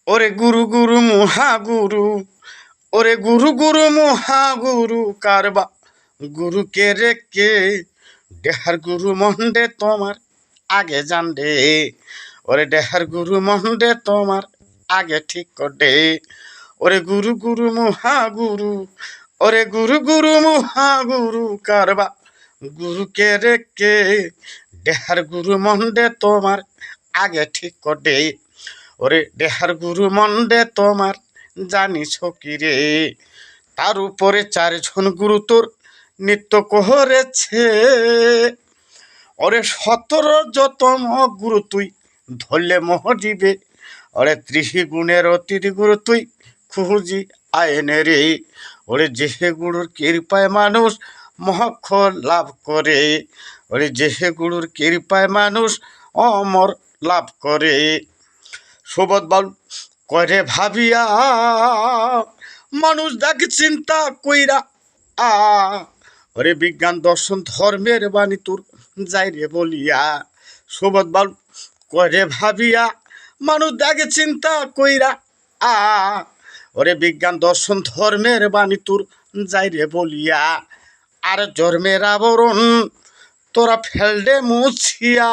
ওরে গুরু গুরু মহাগুরু, ওরে গুরু গুরু মহাগুরু কারবা গুরু কে রে কে, দেহার গুরু মন্ডে তোমার আগে জানডে, ওরে দেহার গুরু মন্ডে তোমার আগে ঠিক করে। ওরে গুরু গুরু মহাগুরু, ওরে গুরু গুরু মহাগুরু কারবা গুরু কে রে কে, দেহার গুরু মন্ডে তোমার আগে ঠিক করে। ওরে দেহার গুরু মন্ডে তোমার জানিস কি রে, তার উপরে 4 জন গুরু তোর নিত্য করেছে। ওরে 17তম গুরু তুই ধরলে মোহ দিবে, ওরে ত্রিগুণের অতীত গুরু তুই খুঁজি আয়নে রে। ওরে যে গুরুর কৃপায় মানুষ মোক্ষ লাভ করে, ওরে যে গুরুর কৃপায় মানুষ অমর লাভ করে। সুবোধ বাউল করে ভাবিয়া মানুষ দেখে চিন্তা কইরা, ওরে বিজ্ঞান দর্শন ধর্মের বাণী তোর যাই রে বলিয়া। সুবোধ বাউল করে ভাবিয়া মানুষ দেখে চিন্তা কইরা, ওরে বিজ্ঞান দর্শন ধর্মের বাণী তোর যাই রে বলিয়া। আর জন্মের আবরণ তোরা ফেলডে মুছিয়া,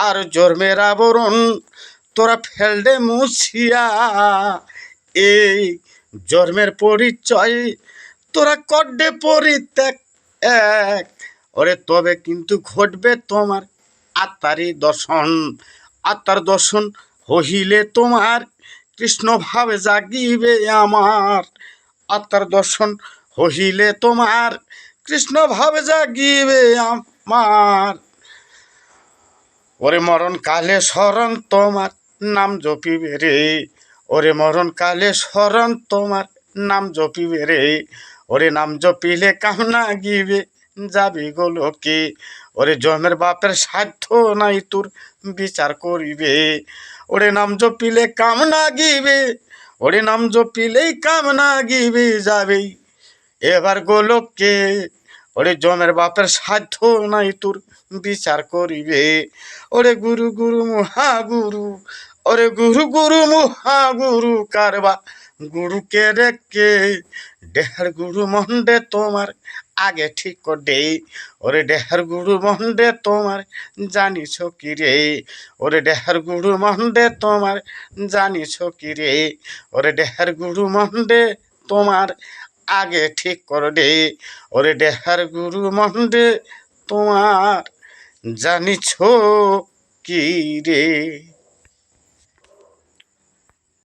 আর জন্মের আবরণ তোরা ফেলডে মুছিয়া, এই জন্মের পরিচয় তোরা কড্ডে পরিত্যাগ এক। ওরে তবে কিন্তু ঘটবে তোমার আত্মারই দর্শন, আত্মার দর্শন হইলে তোমার কৃষ্ণ ভাবে জাগিবে আমার, আত্মার দর্শন হইলে তোমার কৃষ্ণ ভাবে জাগিবে আমার। ওরে মরণ কালে স্মরণ তোমার নাম জপিবে রে, ওরে মরণ কালে স্মরণ তোমার নাম জপিবে রে। ওরে নাম জপিলে কামনা গিবে যাবি গোলকে, ওরে জন্মের বাপের সাধ্য নাই তোর বিচার করিবে। ওরে নাম জপিলে কামনা গিবে, ওরে নাম জপিলেই কামনা গিবে যাবেই এবার গোলকে। ওরে জমের বাপের সাধ্য নাই তোর বিচার করিবে। ওরে গুরু গুরু মহাগুরু, ওরে গুরু গুরু মহাগুরু কারবা গুরু কে রে কে, দেহার গুরু মন্ডে তোমার আগে ঠিক করে। ওরে দেহার গুরু মন্ডে তোমার জানিস কি রে, ওরে দেহার গুরু মন্ডে তোমার জানিস কি রে, ওরে দেহার গুরু মন্ডে তোমার আগে ঠিক করে দে। ওরে দেহার গুরু মন্ডে তোমার জানিছ কি রে।